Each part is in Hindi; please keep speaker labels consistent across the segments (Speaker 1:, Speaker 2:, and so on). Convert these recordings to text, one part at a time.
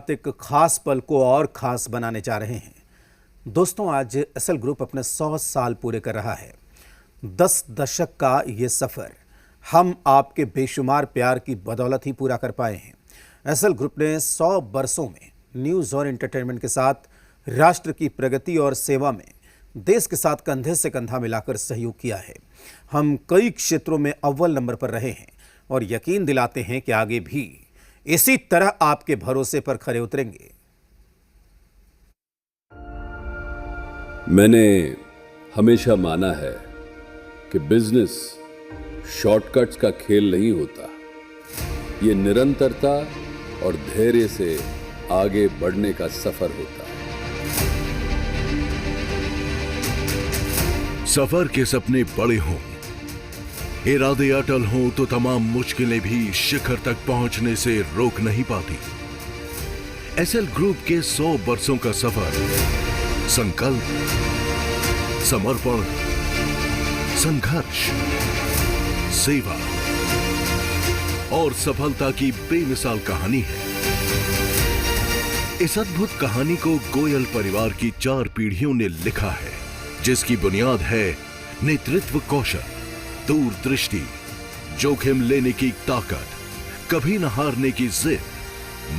Speaker 1: साथ एक खास पल को और खास बनाने जा रहे हैं। दोस्तों, आज एसएल ग्रुप अपने 100 साल पूरे कर रहा है। 10 दशक का ये सफर हम आपके बेशुमार प्यार की बदौलत ही पूरा कर पाए हैं। एसएल ग्रुप ने 100 बरसों में न्यूज़ और एंटरटेनमेंट के साथ राष्ट्र की प्रगति और सेवा में देश के साथ कंधे से कंधा मिलाकर सहयोग किया है। हम कई क्षेत्रों में अव्वल नंबर पर रहे हैं और यकीन दिलाते हैं कि आगे भी इसी तरह आपके भरोसे पर खरे उतरेंगे।
Speaker 2: मैंने हमेशा माना है कि बिजनेस शॉर्टकट्स का खेल नहीं होता। ये निरंतरता और धैर्य से आगे बढ़ने का सफर होता है।
Speaker 3: सफर के सपने बड़े हों, इरादे अटल हों तो तमाम मुश्किलें भी शिखर तक पहुंचने से रोक नहीं पाती। एसएल ग्रुप के 100 बरसों का सफर संकल्प, समर्पण, संघर्ष, सेवा और सफलता की बेमिसाल कहानी है। इस अद्भुत कहानी को गोयल परिवार की 4 पीढ़ियों ने लिखा है, जिसकी बुनियाद है नेतृत्व कौशल, दूरदृष्टि, जोखिम लेने की ताकत, कभी न हारने की जिद,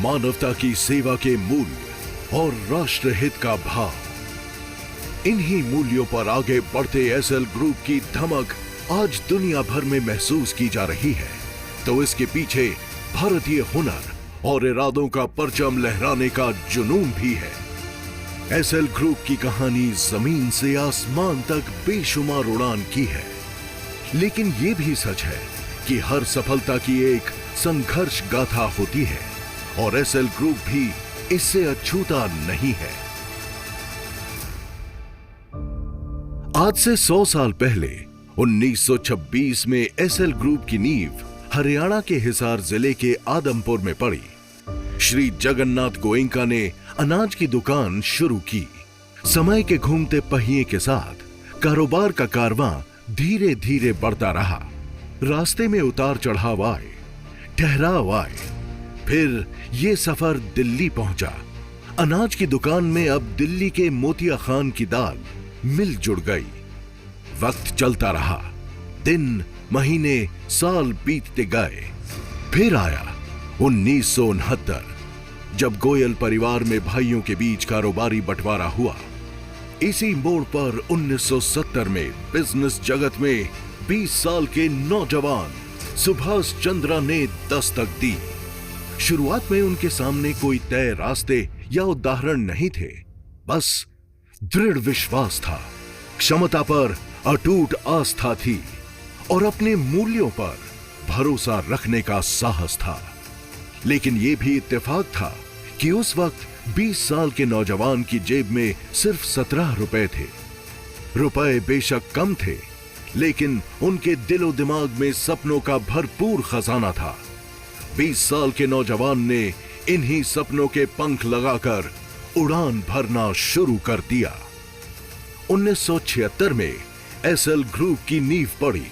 Speaker 3: मानवता की सेवा के मूल्य और राष्ट्र हित का भाव। इन्हीं मूल्यों पर आगे बढ़ते एसएल ग्रुप की धमक आज दुनिया भर में महसूस की जा रही है। तो इसके पीछे भारतीय हुनर और इरादों का परचम लहराने का जुनून भी है। एसएल ग्रुप की कहानी जमीन से आसमान तक बेशुमार उड़ान की है, लेकिन यह भी सच है कि हर सफलता की एक संघर्ष गाथा होती है और एसएल ग्रुप भी इससे अछूता नहीं है। आज से 100 साल पहले 1926 में एसएल ग्रुप की नींव हरियाणा के हिसार जिले के आदमपुर में पड़ी। श्री जगन्नाथ गोयनका ने अनाज की दुकान शुरू की। समय के घूमते पहिए के साथ कारोबार का कारवां धीरे धीरे बढ़ता रहा। रास्ते में उतार चढ़ाव आए, ठहराव आए, फिर ये सफर दिल्ली पहुंचा। अनाज की दुकान में अब दिल्ली के मोतिया खान की दाल मिल जुड़ गई। वक्त चलता रहा, दिन, महीने, साल बीतते गए। फिर आया 1969, जब गोयल परिवार में भाइयों के बीच कारोबारी बंटवारा हुआ। इसी मोड़ पर 1970 में बिजनेस जगत में 20 साल के नौजवान सुभाष चंद्रा ने दस्तक दी। शुरुआत में उनके सामने कोई तय रास्ते या उदाहरण नहीं थे, बस दृढ़ विश्वास था, क्षमता पर अटूट आस्था थी और अपने मूल्यों पर भरोसा रखने का साहस था। लेकिन यह भी इत्तेफाक था कि उस वक्त 20 साल के नौजवान की जेब में सिर्फ 17 रुपए थे। रुपए बेशक कम थे, लेकिन उनके दिलो दिमाग में सपनों का भरपूर खजाना था। 20 साल के नौजवान ने इन्हीं सपनों के पंख लगाकर उड़ान भरना शुरू कर दिया। 1976 में एसएल ग्रुप की नींव पड़ी।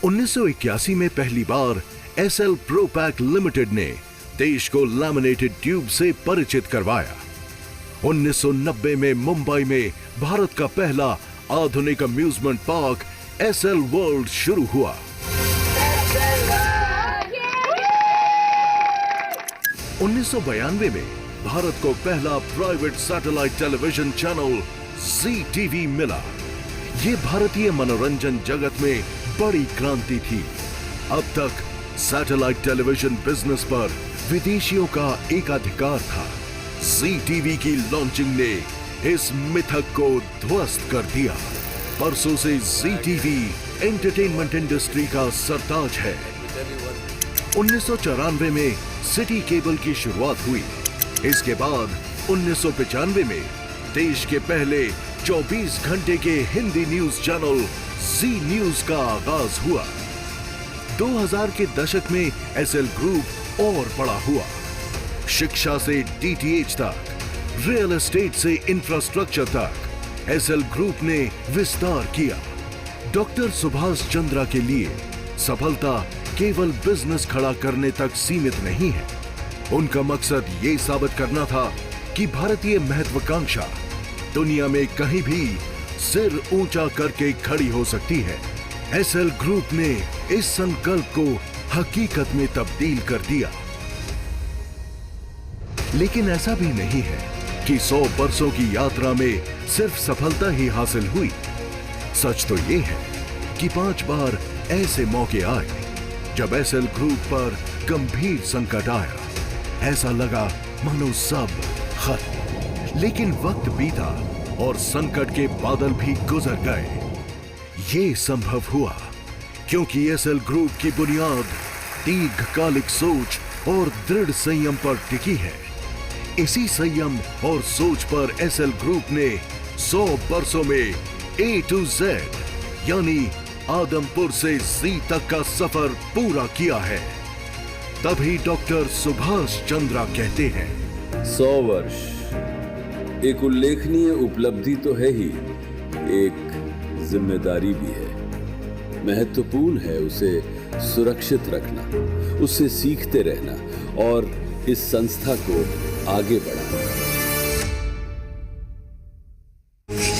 Speaker 3: 1981 में पहली बार एसएल प्रोपैक लिमिटेड ने देश को लैमिनेटेड ट्यूब से परिचित करवाया। 1990 में मुंबई में भारत का पहला आधुनिक अम्यूजमेंट पार्क एसएल वर्ल्ड शुरू हुआ। 1992 में भारत को पहला प्राइवेट सैटेलाइट टेलीविजन चैनल जी टीवी मिला। ये भारतीय मनोरंजन जगत में बड़ी क्रांति थी। अब तक सैटेलाइट टेलीविजन बिजनेस पर विदेशियों का एकाधिकार था। जी टीवी की लॉन्चिंग ने इस मिथक को ध्वस्त कर दिया। परसों से जी टीवी एंटरटेनमेंट इंडस्ट्री का सरताज है। 1994 में सिटी केबल की शुरुआत हुई। इसके बाद 1995 में देश के पहले 24 घंटे के हिंदी न्यूज चैनल जी न्यूज का आगाज हुआ। 2000 के दशक में एसएल ग्रुप और बड़ा हुआ। शिक्षा से डीटीएच तक, रियल एस्टेट से इंफ्रास्ट्रक्चर तक एसएल ग्रुप ने विस्तार किया। डॉक्टर सुभाष चंद्रा के लिए सफलता केवल बिजनेस खड़ा करने तक सीमित नहीं है। उनका मकसद ये साबित करना था कि भारतीय महत्वाकांक्षा दुनिया में कहीं भी सिर ऊंचा करके खड़ी हो सकती है। एसएल ग्रुप ने इस संकल्प को हकीकत में तब्दील कर दिया। लेकिन ऐसा भी नहीं है कि 100 वर्षों की यात्रा में सिर्फ सफलता ही हासिल हुई। सच तो यह है कि 5 बार ऐसे मौके आए जब एसएल ग्रुप पर गंभीर संकट आया। ऐसा लगा मानो सब खत्म। लेकिन वक्त बीता और संकट के बादल भी गुजर गए। ये संभव हुआ क्योंकि एसएल ग्रुप की बुनियाद दीर्घकालिक सोच और दृढ़ संयम पर टिकी है। इसी संयम और सोच पर एसएल ग्रुप ने 100 वर्षों में A to Z यानी आदमपुर से Z तक का सफर पूरा किया है। तभी डॉक्टर सुभाष चंद्रा कहते हैं,
Speaker 2: 100 वर्ष एक उल्लेखनीय उपलब्धि तो है ही, एक जिम्मेदारी भी है। महत्वपूर्ण है उसे सुरक्षित रखना, उससे सीखते रहना और इस संस्था को आगे बढ़ाना।